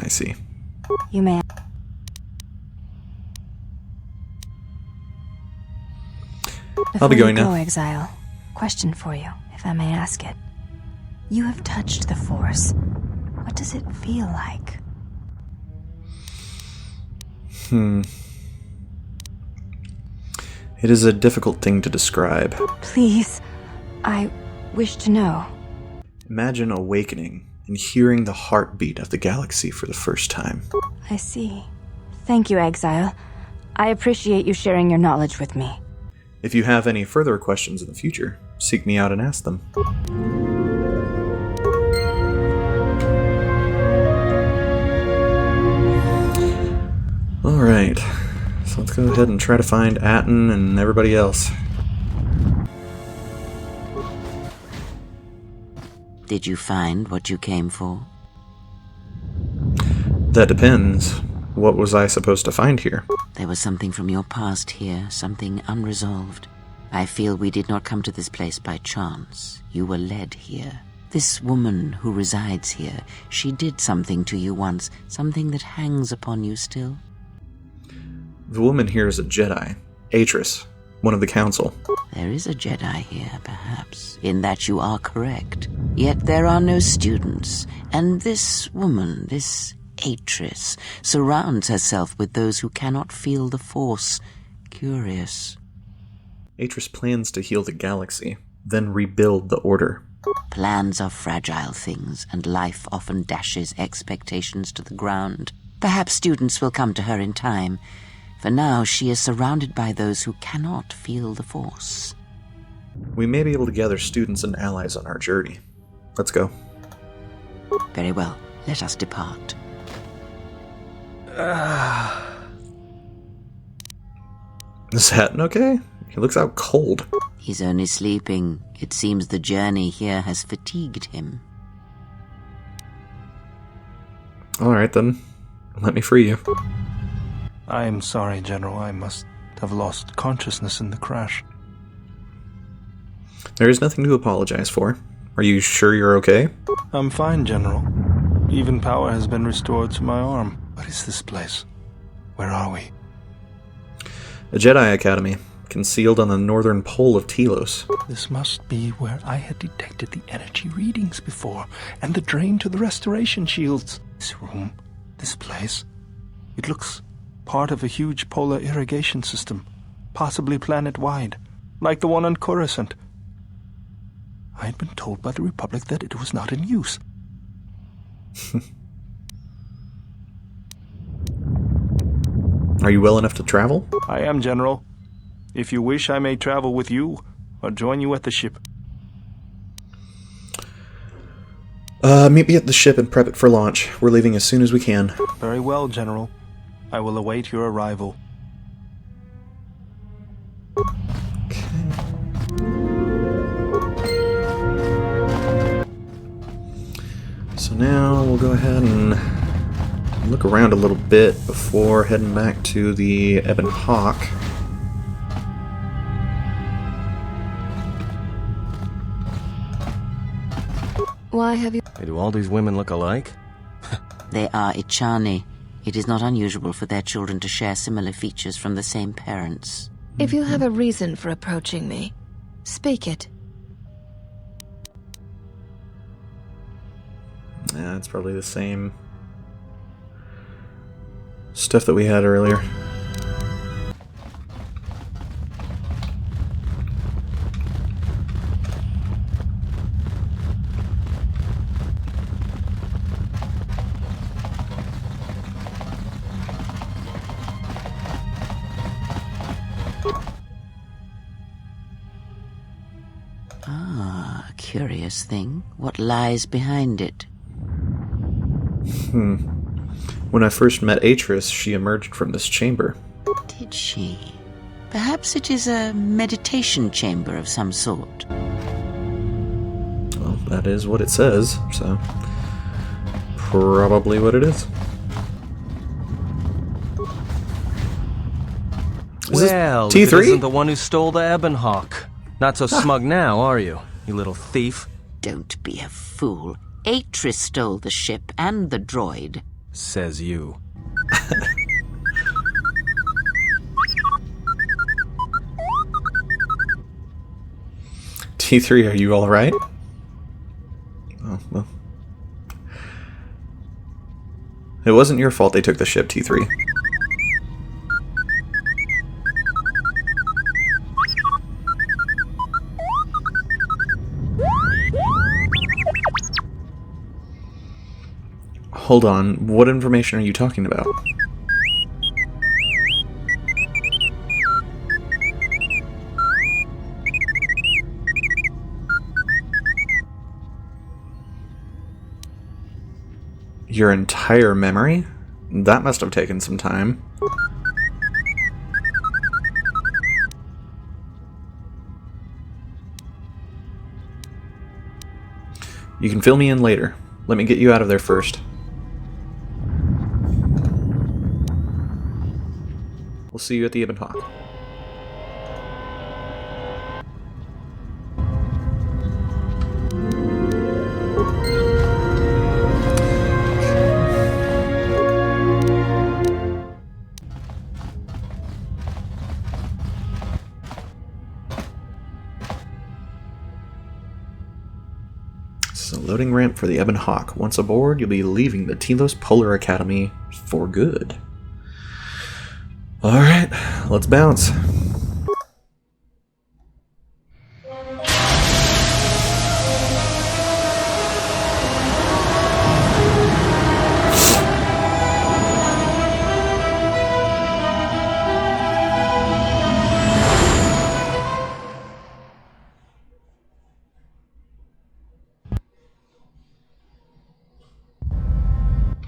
I see. You may... I'll be going now. Before you go, Exile, question for you, if I may ask it. You have touched the Force. What does it feel like? It is a difficult thing to describe. Please, I wish to know. Imagine awakening and hearing the heartbeat of the galaxy for the first time. I see. Thank you, Exile. I appreciate you sharing your knowledge with me. If you have any further questions in the future, seek me out and ask them. Alright, so let's go ahead and try to find Atten and everybody else. Did you find what you came for? That depends. What was I supposed to find here? There was something from your past here, something unresolved. I feel we did not come to this place by chance. You were led here. This woman who resides here, she did something to you once, something that hangs upon you still. The woman here is a Jedi. Atris, one of the Council. There is a Jedi here, perhaps, in that you are correct. Yet there are no students, and this woman, this Atris, surrounds herself with those who cannot feel the Force. Curious. Atris plans to heal the galaxy, then rebuild the Order. Plans are fragile things, and life often dashes expectations to the ground. Perhaps students will come to her in time. For now, she is surrounded by those who cannot feel the Force. We may be able to gather students and allies on our journey. Let's go. Very well. Let us depart. Is Hatton okay? He looks out cold. He's only sleeping. It seems the journey here has fatigued him. Alright then. Let me free you. I am sorry, General. I must have lost consciousness in the crash. There is nothing to apologize for. Are you sure you're okay? I'm fine, General. Even power has been restored to my arm. What is this place? Where are we? A Jedi Academy, concealed on the northern pole of Telos. This must be where I had detected the energy readings before, and the drain to the restoration shields. This room, this place, it looks part of a huge polar irrigation system, possibly planet-wide, like the one on Coruscant. I had been told by the Republic that it was not in use. Are you well enough to travel? I am, General. If you wish, I may travel with you, or join you at the ship. Meet me at the ship and prep it for launch. We're leaving as soon as we can. Very well, General. I will await your arrival. So now we'll go ahead and look around a little bit before heading back to the Ebon Hawk. Why have you... Hey, do all these women look alike? They are Ichani. It is not unusual for their children to share similar features from the same parents. If you have a reason for approaching me, speak it. Yeah, it's probably the same stuff that we had earlier. Ah, a curious thing. What lies behind it? When I first met Atris, she emerged from this chamber. Did she? Perhaps it is a meditation chamber of some sort. Well, that is what it says, so probably what it is. Well, T3? it isn't the one who stole the Ebon Hawk. Not so smug now, are you little thief? Don't be a fool. Atris stole the ship and the droid. Says you. T3, are you alright? Oh, well. It wasn't your fault they took the ship, T3. Hold on, what information are you talking about? Your entire memory? That must have taken some time. You can fill me in later. Let me get you out of there first. We'll see you at the Ebon Hawk. It's a loading ramp for the Ebon Hawk. Once aboard, you'll be leaving the Telos Polar Academy for good. Alright, let's bounce.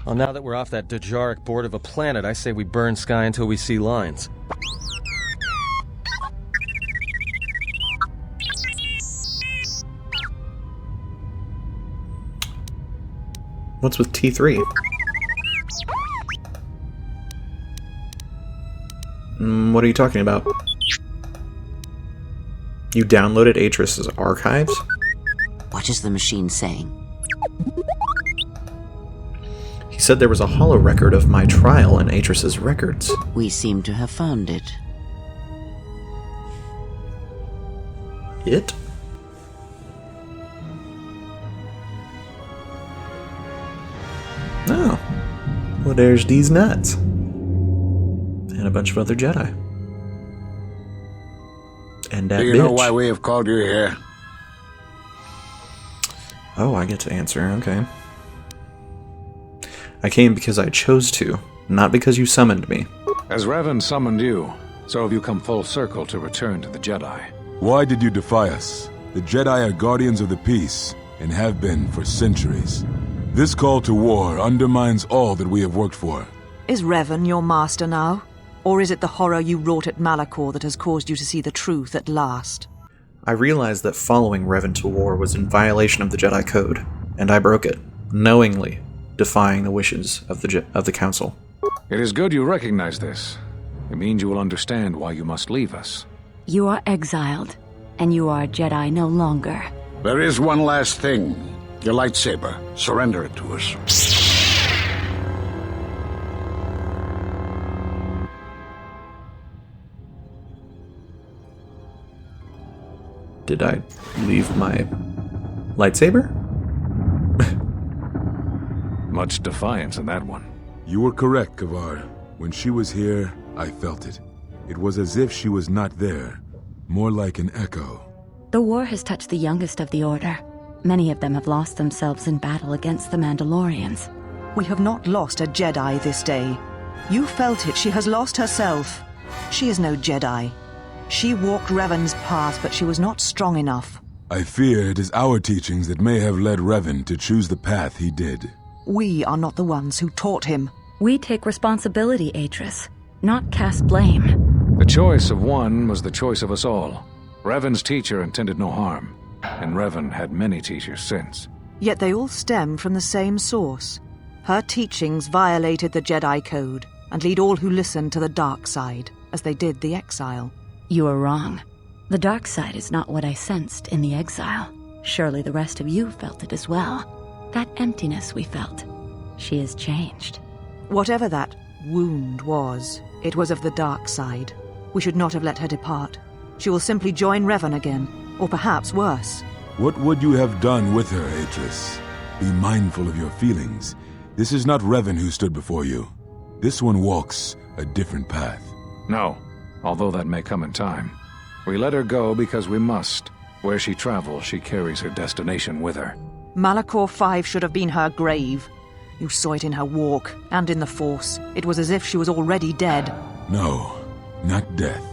Well, now that we're off that Dejaric board of a planet, I say we burn sky until we see lines. What's with T3? What are you talking about? You downloaded Atris's archives? What is the machine saying? He said there was a holo record of my trial in Atris's records. We seem to have found it. It? Oh. Well, there's these nuts. And a bunch of other Jedi. And that Do you know why we have called you here? Oh, I get to answer, okay. I came because I chose to, not because you summoned me. As Revan summoned you, so have you come full circle to return to the Jedi. Why did you defy us? The Jedi are guardians of the peace, and have been for centuries. This call to war undermines all that we have worked for. Is Revan your master now? Or is it the horror you wrought at Malachor that has caused you to see the truth at last? I realized that following Revan to war was in violation of the Jedi Code, and I broke it, knowingly defying the wishes of the Council. It is good you recognize this. It means you will understand why you must leave us. You are exiled, and you are a Jedi no longer. There is one last thing. Your lightsaber. Surrender it to us. Did I leave my lightsaber? Much defiance in that one. You were correct, Kavar. When she was here, I felt it. It was as if she was not there. More like an echo. The war has touched the youngest of the Order. Many of them have lost themselves in battle against the Mandalorians. We have not lost a Jedi this day. You felt it. She has lost herself. She is no Jedi. She walked Revan's path, but she was not strong enough. I fear it is our teachings that may have led Revan to choose the path he did. We are not the ones who taught him. We take responsibility, Atris, not cast blame. The choice of one was the choice of us all. Revan's teacher intended no harm, and Revan had many teachers since. Yet they all stem from the same source. Her teachings violated the Jedi Code and lead all who listen to the dark side, as they did the exile. You are wrong. The dark side is not what I sensed in the exile. Surely the rest of you felt it as well. That emptiness we felt. She has changed. Whatever that wound was, it was of the dark side. We should not have let her depart. She will simply join Revan again, or perhaps worse. What would you have done with her, Atris? Be mindful of your feelings. This is not Revan who stood before you. This one walks a different path. No, although that may come in time. We let her go because we must. Where she travels, she carries her destination with her. Malachor 5 should have been her grave. You saw it in her walk, and in the Force. It was as if she was already dead. No, not death.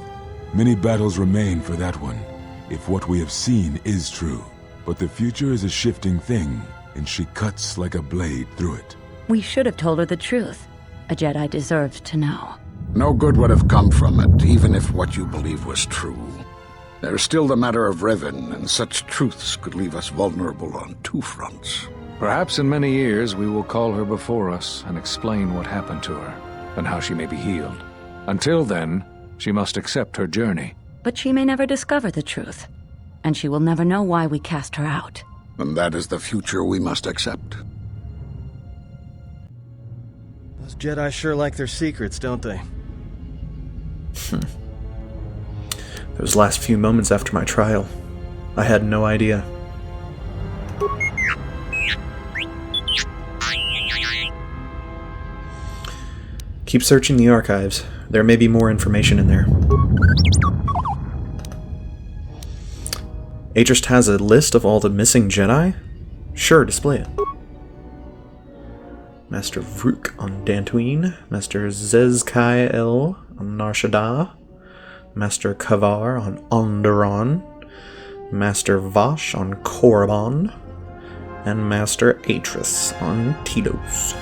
Many battles remain for that one, if what we have seen is true. But the future is a shifting thing, and she cuts like a blade through it. We should have told her the truth. A Jedi deserved to know. No good would have come from it, even if what you believe was true. There's still the matter of Revan, and such truths could leave us vulnerable on two fronts. Perhaps in many years we will call her before us and explain what happened to her, and how she may be healed. Until then, she must accept her journey. But she may never discover the truth, and she will never know why we cast her out. And that is the future we must accept. Those Jedi sure like their secrets, don't they? Those last few moments after my trial, I had no idea. Keep searching the archives. There may be more information in there. Atrist has a list of all the missing Jedi? Sure, display it. Master Vrook on Dantooine, Master Zezkai-El on Nar Shaddaa, Master Kavar on Onderon, Master Vosh on Korriban, and Master Atrist on Telos.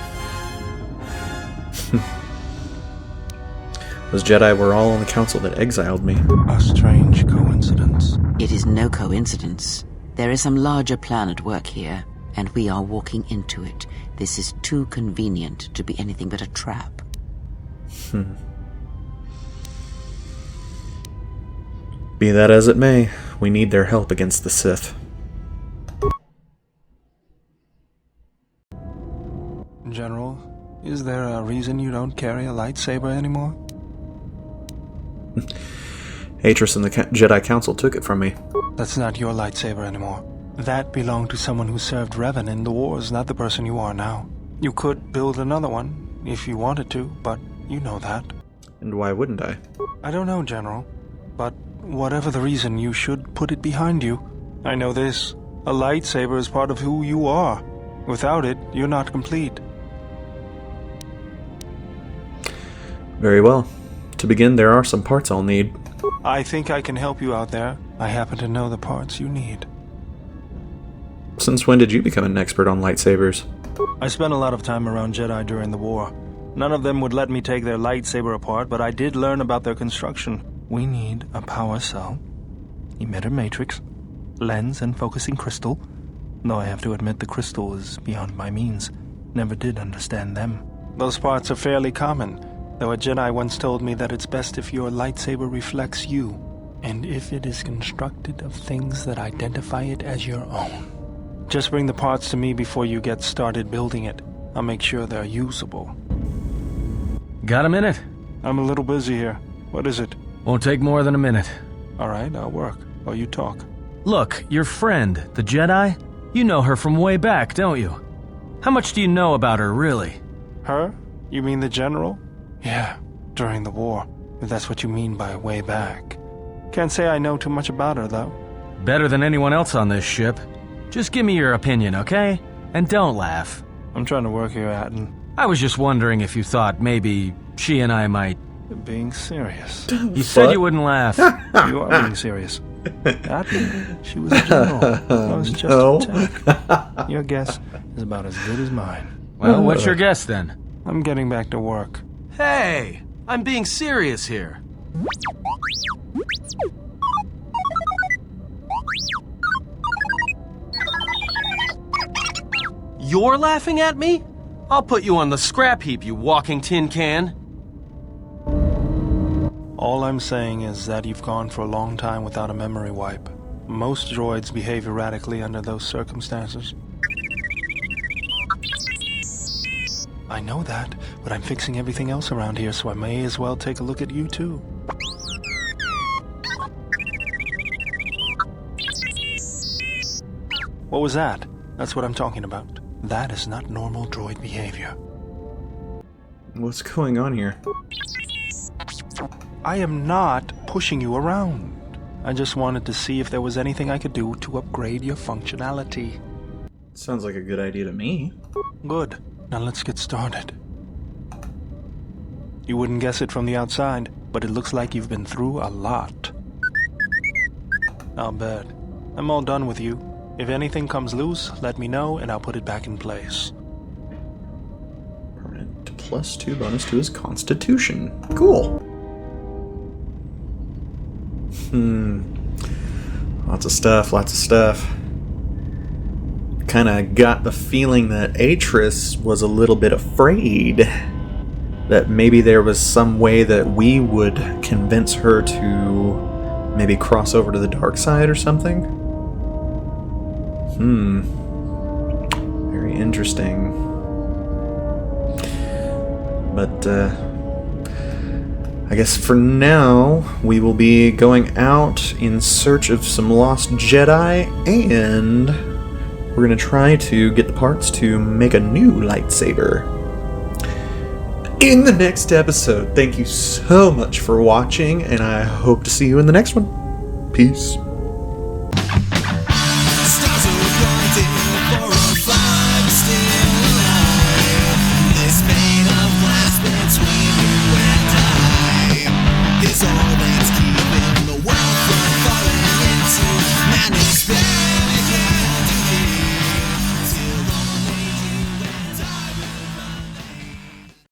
Those Jedi were all on the council that exiled me. A strange coincidence. It is no coincidence. There is some larger plan at work here, and we are walking into it. This is too convenient to be anything but a trap. Be that as it may, we need their help against the Sith. General, is there a reason you don't carry a lightsaber anymore? Atrist and the Jedi Council took it from me. That's not your lightsaber anymore. That belonged to someone who served Revan in the wars, not the person you are now. You could build another one, if you wanted to, but you know that. And why wouldn't I? I don't know, General. But whatever the reason, you should put it behind you. I know this. A lightsaber is part of who you are. Without it, you're not complete. Very well. To begin, there are some parts I'll need. I think I can help you out there. I happen to know the parts you need. Since when did you become an expert on lightsabers? I spent a lot of time around Jedi during the war. None of them would let me take their lightsaber apart, but I did learn about their construction. We need a power cell, emitter matrix, lens and focusing crystal. Though I have to admit the crystal is beyond my means. Never did understand them. Those parts are fairly common, though a Jedi once told me that it's best if your lightsaber reflects you, and if it is constructed of things that identify it as your own. Just bring the parts to me before you get started building it. I'll make sure they're usable. Got a minute? I'm a little busy here. What is it? Won't take more than a minute. All right, I'll work while you talk. Look, your friend, the Jedi, you know her from way back, don't you? How much do you know about her, really? Her? You mean the General? Yeah, during the war, if that's what you mean by way back. Can't say I know too much about her, though. Better than anyone else on this ship. Just give me your opinion, okay? And don't laugh. I'm trying to work here, Atten. I was just wondering if you thought maybe she and I might... You're being serious. You said you wouldn't laugh. You are being serious. Atten, she was a general. I was just a tech. Your guess is about as good as mine. Well, what's your guess, then? I'm getting back to work. Hey! I'm being serious here. You're laughing at me? I'll put you on the scrap heap, you walking tin can. All I'm saying is that you've gone for a long time without a memory wipe. Most droids behave erratically under those circumstances. I know that, but I'm fixing everything else around here, so I may as well take a look at you too. What was that? That's what I'm talking about. That is not normal droid behavior. What's going on here? I am not pushing you around. I just wanted to see if there was anything I could do to upgrade your functionality. Sounds like a good idea to me. Good. Now let's get started. You wouldn't guess it from the outside, but it looks like you've been through a lot. I'll bet. I'm all done with you. If anything comes loose, let me know and I'll put it back in place. Permanent +2 bonus to his constitution. Cool. Lots of stuff, lots of stuff. Kinda got the feeling that Atrist was a little bit afraid that maybe there was some way that we would convince her to maybe cross over to the dark side or something. Very interesting. But, I guess for now, we will be going out in search of some lost Jedi, and we're going to try to get the parts to make a new lightsaber. in the next episode. Thank you so much for watching, and I hope to see you in the next one. Peace.